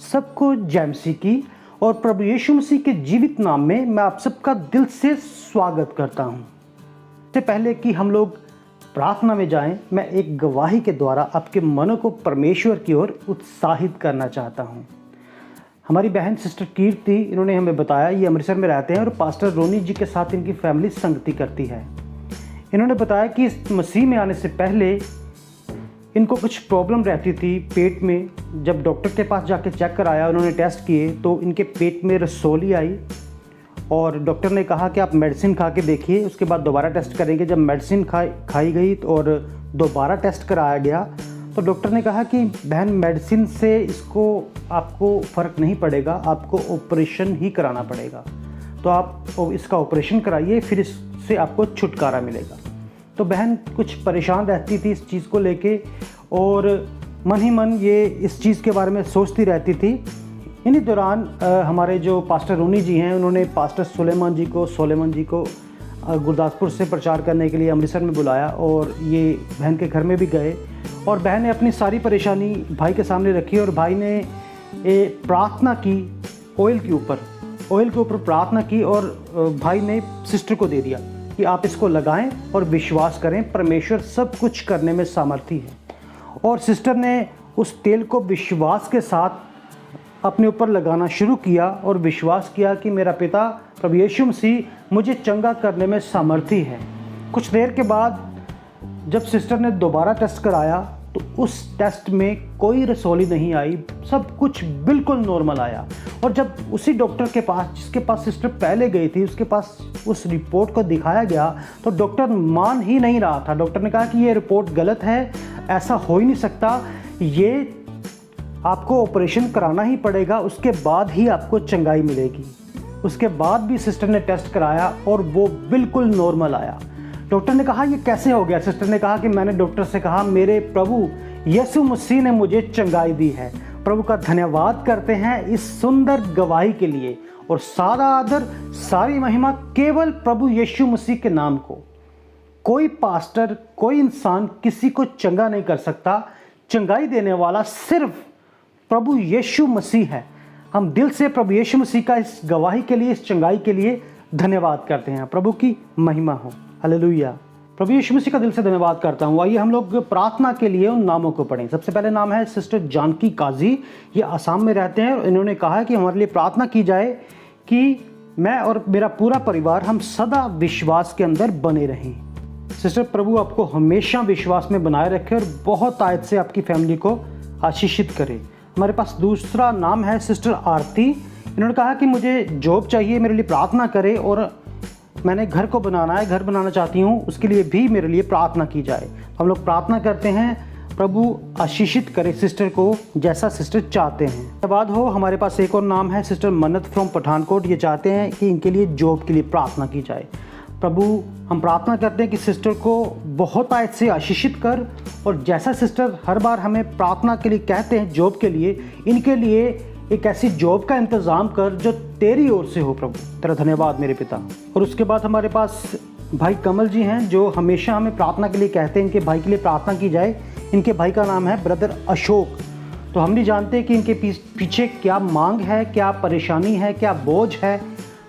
सबको जय मसीह की और प्रभु यीशु मसीह के जीवित नाम में मैं आप सबका दिल से स्वागत करता हूं। इससे पहले कि हम लोग प्रार्थना में जाएं, मैं एक गवाही के द्वारा आपके मनों को परमेश्वर की ओर उत्साहित करना चाहता हूं। हमारी बहन सिस्टर कीर्ति, इन्होंने हमें बताया, ये अमृतसर में रहते हैं और पास्टर रोनी जी के साथ इनकी फैमिली संगति करती है। इन्होंने बताया कि इस मसीह में आने से पहले इनको कुछ प्रॉब्लम रहती थी पेट में। जब डॉक्टर के पास जाके चेक कराया, उन्होंने टेस्ट किए तो इनके पेट में रसौली आई और डॉक्टर ने कहा कि आप मेडिसिन खा के देखिए, उसके बाद दोबारा टेस्ट करेंगे। जब मेडिसिन खाई गई और दोबारा टेस्ट कराया गया तो डॉक्टर ने कहा कि बहन, मेडिसिन से आपको फ़र्क नहीं पड़ेगा, आपको ऑपरेशन ही कराना पड़ेगा। तो आप इसका ऑपरेशन कराइए, फिर इससे आपको छुटकारा मिलेगा। तो बहन कुछ परेशान रहती थी इस चीज़ को लेके और मन ही मन ये इस चीज़ के बारे में सोचती रहती थी। इन्हीं दौरान हमारे जो पास्टर रोनी जी हैं, उन्होंने पास्टर सोलेमान जी को गुरदासपुर से प्रचार करने के लिए अमृतसर में बुलाया और ये बहन के घर में भी गए और बहन ने अपनी सारी परेशानी भाई के सामने रखी और भाई ने प्रार्थना की ऑयल के ऊपर प्रार्थना की और भाई ने सिस्टर को दे दिया कि आप इसको लगाएं और विश्वास करें, परमेश्वर सब कुछ करने में सामर्थी है। और सिस्टर ने उस तेल को विश्वास के साथ अपने ऊपर लगाना शुरू किया और विश्वास किया कि मेरा पिता प्रभु यीशु मसीह मुझे चंगा करने में सामर्थी है। कुछ देर के बाद जब सिस्टर ने दोबारा टेस्ट कराया तो उस टेस्ट में कोई रसौली नहीं आई, सब कुछ बिल्कुल नॉर्मल आया। और जब उसी डॉक्टर के पास, जिसके पास सिस्टर पहले गई थी, उसके पास उस रिपोर्ट को दिखाया गया तो डॉक्टर मान ही नहीं रहा था। डॉक्टर ने कहा कि ये रिपोर्ट गलत है, ऐसा हो ही नहीं सकता, ये आपको ऑपरेशन कराना ही पड़ेगा, उसके बाद ही आपको चंगाई मिलेगी। उसके बाद भी सिस्टर ने टेस्ट कराया और वो बिल्कुल नॉर्मल आया। डॉक्टर ने कहा ये कैसे हो गया? सिस्टर ने कहा कि मैंने डॉक्टर से कहा मेरे प्रभु यीशु मसीह ने मुझे चंगाई दी है। प्रभु का धन्यवाद करते हैं इस सुंदर गवाही के लिए और सारा आदर, सारी महिमा केवल प्रभु यीशु मसीह के नाम को। कोई पास्टर, कोई इंसान किसी को चंगा नहीं कर सकता। चंगाई देने वाला सिर्फ प्रभु यीशु मसीह है। हम दिल से प्रभु यीशु मसीह का इस गवाही के लिए, इस चंगाई के लिए धन्यवाद करते हैं। प्रभु की महिमा हो, हालेलुया। प्रभु यीशु मसीह का दिल से धन्यवाद करता हूँ। आइए हम लोग प्रार्थना के लिए उन नामों को पढ़ें। सबसे पहले नाम है सिस्टर जानकी काजी, ये आसाम में रहते हैं और इन्होंने कहा है कि हमारे लिए प्रार्थना की जाए कि मैं और मेरा पूरा परिवार हम सदा विश्वास के अंदर बने रहें। सिस्टर, प्रभु आपको हमेशा विश्वास में बनाए रखे और बहुत आयत से आपकी फैमिली को आशीषित करे। हमारे पास दूसरा नाम है सिस्टर आरती। इन्होंने कहा कि मुझे जॉब चाहिए, मेरे लिए प्रार्थना करें और मैंने घर को बनाना है, घर बनाना चाहती हूँ, उसके लिए भी मेरे लिए प्रार्थना की जाए। हम लोग प्रार्थना करते हैं, प्रभु आशीषित करे सिस्टर को जैसा सिस्टर चाहते हैं। उसके बाद हमारे पास एक और नाम है सिस्टर मन्नत फ्रॉम पठानकोट। ये चाहते हैं कि इनके लिए जॉब के लिए प्रार्थना की जाए। प्रभु, हम प्रार्थना करते हैं कि सिस्टर को बहुत आयत से आशीषित कर और जैसा सिस्टर हर बार हमें प्रार्थना के लिए कहते हैं जॉब के लिए, इनके लिए एक ऐसी जॉब का इंतज़ाम कर जो तेरी ओर से हो। प्रभु तेरा धन्यवाद मेरे पिता। और उसके बाद हमारे पास भाई कमल जी हैं जो हमेशा हमें प्रार्थना के लिए कहते हैं, इनके भाई के लिए प्रार्थना की जाए। इनके भाई का नाम है ब्रदर अशोक। तो हम नहीं जानते कि इनके पीछे क्या मांग है, क्या परेशानी है, क्या बोझ है।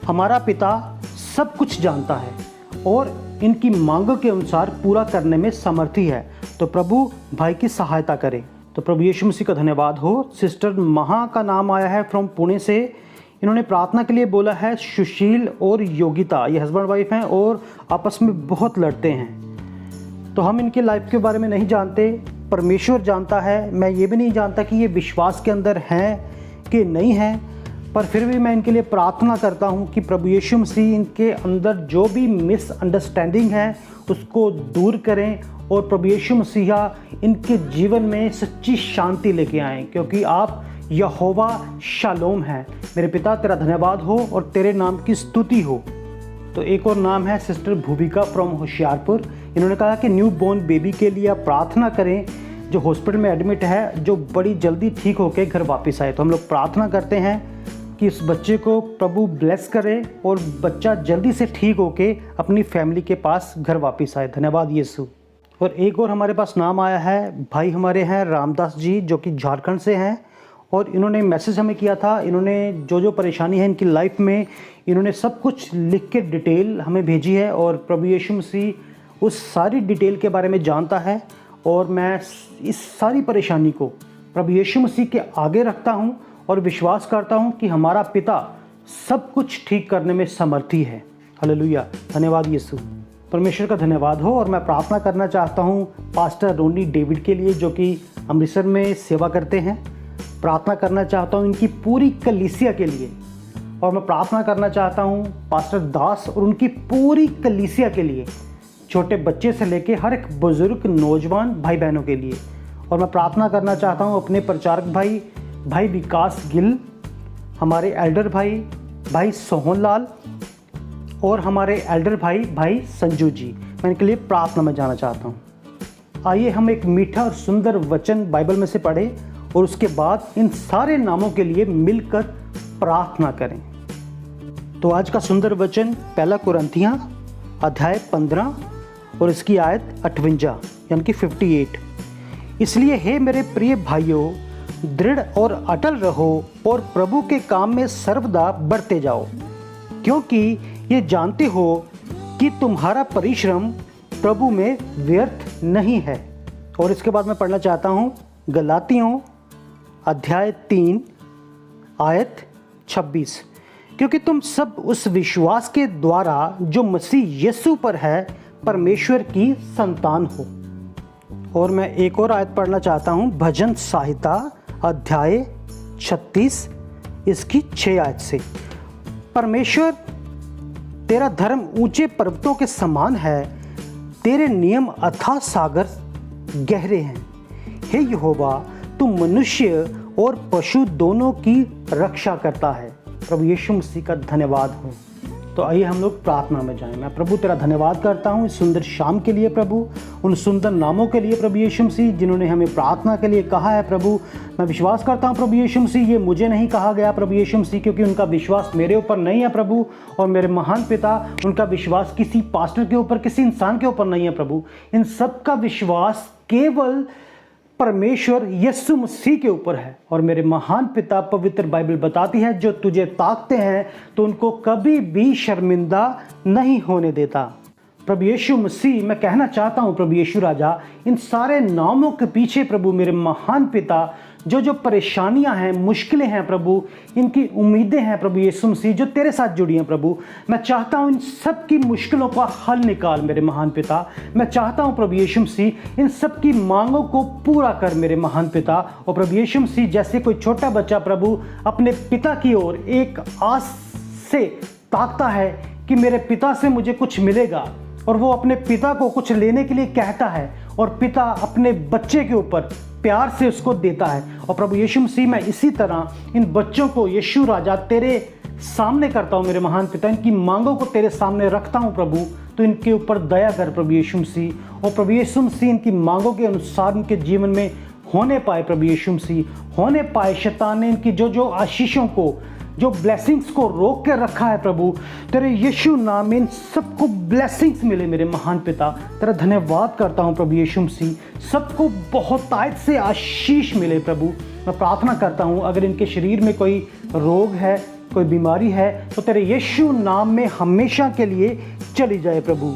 हमारा पिता सब कुछ जानता है और इनकी मांगों के अनुसार पूरा करने में समर्थी है। तो प्रभु भाई की सहायता करें। तो प्रभु यीशु मसीह का धन्यवाद हो। सिस्टर महा का नाम आया है फ्रॉम पुणे से। इन्होंने प्रार्थना के लिए बोला है सुशील और योगिता, ये हस्बैंड वाइफ हैं और आपस में बहुत लड़ते हैं। तो हम इनके लाइफ के बारे में नहीं जानते, परमेश्वर जानता है। मैं ये भी नहीं जानता कि ये विश्वास के अंदर हैं कि नहीं हैं, पर फिर भी मैं इनके लिए प्रार्थना करता हूँ कि प्रभु यीशु मसीह इनके अंदर जो भी मिसअंडरस्टैंडिंग है उसको दूर करें और प्रभु यीशु मसीह इनके जीवन में सच्ची शांति लेके आएँ, क्योंकि आप यहोवा शालोम है। मेरे पिता तेरा धन्यवाद हो और तेरे नाम की स्तुति हो। तो एक और नाम है सिस्टर भूमिका फ्रॉम होशियारपुर। इन्होंने कहा कि न्यू बॉर्न बेबी के लिए आप प्रार्थना करें जो हॉस्पिटल में एडमिट है, जो बड़ी जल्दी ठीक होकर घर वापस आए। तो हम लोग प्रार्थना करते हैं कि इस बच्चे को प्रभु ब्लेस करे और बच्चा जल्दी से ठीक होके अपनी फैमिली के पास घर वापस आए। धन्यवाद यीशु। और एक और हमारे पास नाम आया है, भाई हमारे हैं रामदास जी जो कि झारखंड से हैं और इन्होंने मैसेज हमें किया था। इन्होंने जो जो परेशानी है इनकी लाइफ में, इन्होंने सब कुछ लिख के डिटेल हमें भेजी है और प्रभु यीशु मसीह उस सारी डिटेल के बारे में जानता है। और मैं इस सारी परेशानी को प्रभु यीशु मसीह के आगे रखता हूँ और विश्वास करता हूँ कि हमारा पिता सब कुछ ठीक करने में समर्थी है। हालेलुया, धन्यवाद यीशु। परमेश्वर का धन्यवाद हो। और मैं प्रार्थना करना चाहता हूँ पास्टर रोनी डेविड के लिए, जो कि अमृतसर में सेवा करते हैं। प्रार्थना करना चाहता हूँ इनकी पूरी कलीसिया के लिए। और मैं प्रार्थना करना चाहता हूँ पास्टर दास और उनकी पूरी कलीसिया के लिए, छोटे बच्चे से लेके हर एक बुजुर्ग नौजवान भाई बहनों के लिए। और मैं प्रार्थना करना चाहता हूँ अपने प्रचारक भाई विकास गिल, हमारे एल्डर भाई सोहन लाल और हमारे एल्डर भाई संजू जी। मैं इनके लिए प्रार्थना में जाना चाहता हूँ। आइए हम एक मीठा और सुंदर वचन बाइबल में से पढ़ें और उसके बाद इन सारे नामों के लिए मिलकर प्रार्थना करें। तो आज का सुंदर वचन 1 कुरिन्थियां अध्याय 15 और इसकी आयत 58 यानी कि 58। इसलिए हे मेरे प्रिय भाइयों, दृढ़ और अटल रहो और प्रभु के काम में सर्वदा बढ़ते जाओ, क्योंकि ये जानते हो कि तुम्हारा परिश्रम प्रभु में व्यर्थ नहीं है। और इसके बाद मैं पढ़ना चाहता हूँ गलातियों अध्याय 3 आयत 26। क्योंकि तुम सब उस विश्वास के द्वारा जो मसीह यीशु पर है परमेश्वर की संतान हो। और मैं एक और आयत पढ़ना चाहता हूँ भजन संहिता अध्याय 36 इसकी 6 आयत से। परमेश्वर तेरा धर्म ऊंचे पर्वतों के समान है, तेरे नियम अथाह सागर गहरे हैं। हे यहोवा, तू मनुष्य और पशु दोनों की रक्षा करता है। प्रभु यीशु मसीह का धन्यवाद हो। तो आइए हम लोग प्रार्थना में जाएं। मैं प्रभु तेरा धन्यवाद करता हूँ इस सुंदर शाम के लिए प्रभु, उन सुंदर नामों के लिए प्रभु यीशु मसीह जिन्होंने हमें प्रार्थना के लिए कहा है प्रभु। मैं विश्वास करता हूँ प्रभु यीशु मसीह ये मुझे नहीं कहा गया प्रभु यीशु मसीह, क्योंकि उनका विश्वास मेरे ऊपर नहीं है प्रभु। और मेरे महान पिता, उनका विश्वास किसी पास्टर के ऊपर, किसी इंसान के ऊपर नहीं है प्रभु। इन सब का विश्वास केवल परमेश्वर यीशु मसीह के ऊपर है। और मेरे महान पिता, पवित्र बाइबल बताती है जो तुझे ताकते हैं तो उनको कभी भी शर्मिंदा नहीं होने देता। प्रभु यीशु मसीह, मैं कहना चाहता हूँ प्रभु यीशु राजा, इन सारे नामों के पीछे प्रभु मेरे महान पिता जो परेशानियां हैं, मुश्किलें हैं प्रभु, इनकी उम्मीदें हैं प्रभु यीशु मसीह जो तेरे साथ जुड़ी हैं प्रभु, मैं चाहता हूं इन सब की मुश्किलों का हल निकाल मेरे महान पिता। मैं चाहता हूं प्रभु यीशु मसीह इन सब की मांगों को पूरा कर मेरे महान पिता। और प्रभु यीशु मसीह जैसे कोई छोटा बच्चा प्रभु अपने पिता की ओर एक आस से ताकता है कि मेरे पिता से मुझे कुछ मिलेगा, और वो अपने पिता को कुछ लेने के लिए कहता है और पिता अपने बच्चे के ऊपर प्यार से उसको देता है। और प्रभु यीशु मसीह, मैं इसी तरह इन बच्चों को यीशु राजा तेरे सामने करता हूँ मेरे महान पिता, इनकी मांगों को तेरे सामने रखता हूँ प्रभु। तो इनके ऊपर दया कर प्रभु यीशु मसीह। और प्रभु यीशु मसीह इनकी मांगों के अनुसार इनके जीवन में होने पाए प्रभु यीशु मसीह, होने पाए। शैतान ने इनकी जो आशीषों को, जो ब्लेसिंग्स को रोक के रखा है प्रभु, तेरे यीशु नाम में इन सबको ब्लेसिंग्स मिले मेरे महान पिता। तेरा धन्यवाद करता हूँ प्रभु यीशु मसीह, सबको बहुतायत से आशीष मिले प्रभु। मैं प्रार्थना करता हूँ अगर इनके शरीर में कोई रोग है, कोई बीमारी है, तो तेरे यीशु नाम में हमेशा के लिए चली जाए प्रभु।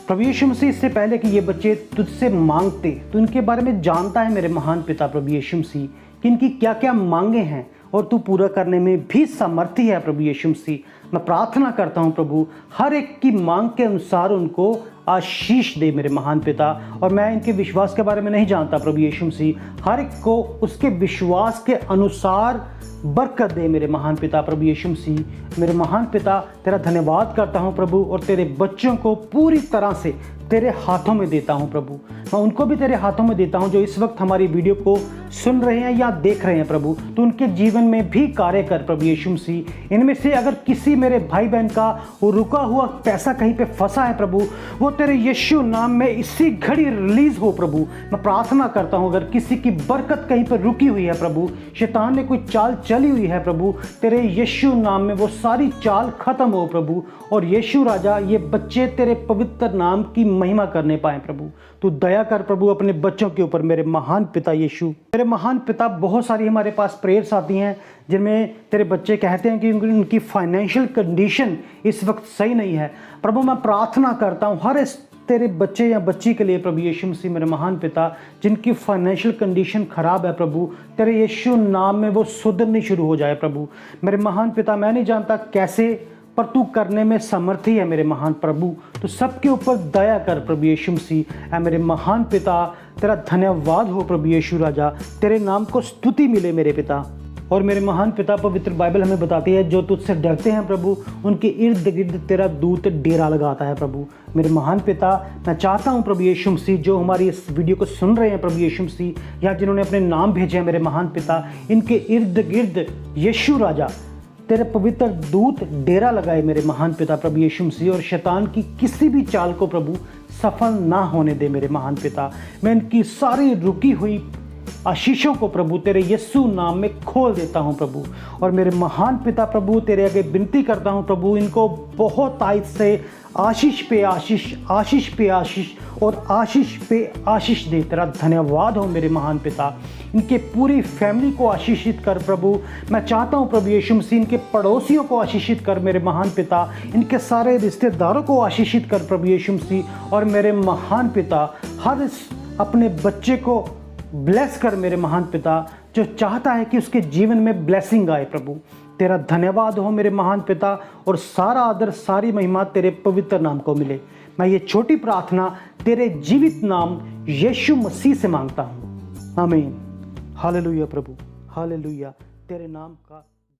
प्रभु यीशु मसीह, इससे पहले कि ये बच्चे तुझसे मांगते, तो इनके बारे में जानता है मेरे महान पिता प्रभु यीशु मसीह कि इनकी क्या क्या मांगे हैं, और तू पूरा करने में भी समर्थी है प्रभु यीशु मसीह। मैं प्रार्थना करता हूँ प्रभु हर एक की मांग के अनुसार उनको आशीष दे मेरे महान पिता। और मैं इनके विश्वास के बारे में नहीं जानता प्रभु यीशु मसीह, हर एक को उसके विश्वास के अनुसार बरकत दे मेरे महान पिता प्रभु यीशु मसीह। मेरे महान पिता, तेरा धन्यवाद करता हूँ प्रभु, और तेरे बच्चों को पूरी तरह से तेरे हाथों में देता हूँ प्रभु। मैं उनको भी तेरे हाथों में देता हूँ जो इस वक्त हमारी वीडियो को सुन रहे हैं या देख रहे हैं प्रभु। तो उनके जीवन में भी कार्य कर प्रभु यीशु मसीह। इनमें से अगर किसी मेरे भाई बहन का वो रुका हुआ पैसा कहीं पे फंसा है प्रभु, वो तेरे यीशु नाम में इसी घड़ी रिलीज हो प्रभु। मैं प्रार्थना करता हूँ अगर किसी की बरकत कहीं पर रुकी हुई है प्रभु, शैतान ने कोई चाल चली हुई है प्रभु, तेरे यीशु नाम में वो सारी चाल खत्म हो प्रभु। और यीशु राजा, ये बच्चे तेरे पवित्र नाम की महिमा करने पाए प्रभु। तू दया कर प्रभु अपने बच्चों के ऊपर मेरे महान पिता यीशु। मेरे महान पिता, बहुत सारी हमारे पास प्रेयर्स आती हैं जिनमें तेरे बच्चे कहते हैं कि उनकी फाइनेंशियल कंडीशन इस वक्त सही नहीं है। प्रभु मैं प्रार्थना करता हूँ हर इस तेरे बच्चे या बच्ची के लिए प्रभु यीशु मसीह, मेरे महान पिता, जिनकी फाइनेंशियल कंडीशन खराब है प्रभु, तेरे यीशु नाम में वो सुधरनी शुरू हो जाए प्रभु। मेरे महान पिता, मैं नहीं जानता कैसे, पर तू करने में समर्थी है मेरे महान प्रभु। तो सबके ऊपर दया कर प्रभु यीशु मसीह। ऐ मेरे महान पिता, तेरा धन्यवाद हो प्रभु यीशु राजा, तेरे नाम को स्तुति मिले मेरे पिता। और मेरे महान पिता, पवित्र बाइबल हमें बताती है जो तुझसे डरते हैं प्रभु, उनके इर्द गिर्द तेरा दूत डेरा लगाता है प्रभु। मेरे महान पिता, मैं चाहता हूँ प्रभु यीशु मसीह, जो हमारी इस वीडियो को सुन रहे हैं प्रभु यीशु मसीह, या जिन्होंने अपने नाम भेजे हैं मेरे महान पिता, इनके इर्द गिर्द यीशु राजा तेरे पवित्र दूत डेरा लगाए मेरे महान पिता प्रभु यीशु मसीह। और शैतान की किसी भी चाल को प्रभु सफल ना होने दे मेरे महान पिता। मैं इनकी सारी रुकी हुई आशीषों को प्रभु तेरे यीशु नाम में खोल देता हूं प्रभु। और मेरे महान पिता प्रभु, तेरे आगे विनती करता हूं प्रभु, इनको बहुत आयत से आशीष पे आशीष, आशीष पे आशीष और आशीष पे आशीष दे। तेरा धन्यवाद हो मेरे महान पिता। इनके पूरी फैमिली को आशीषित कर प्रभु। मैं चाहता हूं प्रभु यीशु मसीह, इनके पड़ोसियों को आशीषित कर मेरे महान पिता। इनके सारे रिश्तेदारों को आशीषित कर प्रभु यीशु मसीह। और मेरे महान पिता, हर अपने बच्चे को ब्लेस कर मेरे महान पिता, जो चाहता है कि उसके जीवन में ब्लेसिंग आए प्रभु। तेरा धन्यवाद हो मेरे महान पिता, और सारा आदर सारी महिमा तेरे पवित्र नाम को मिले। मैं ये छोटी प्रार्थना तेरे जीवित नाम यीशु मसीह से मांगता हूँ, आमीन। हालेलुया प्रभु, हालेलुया। तेरे नाम का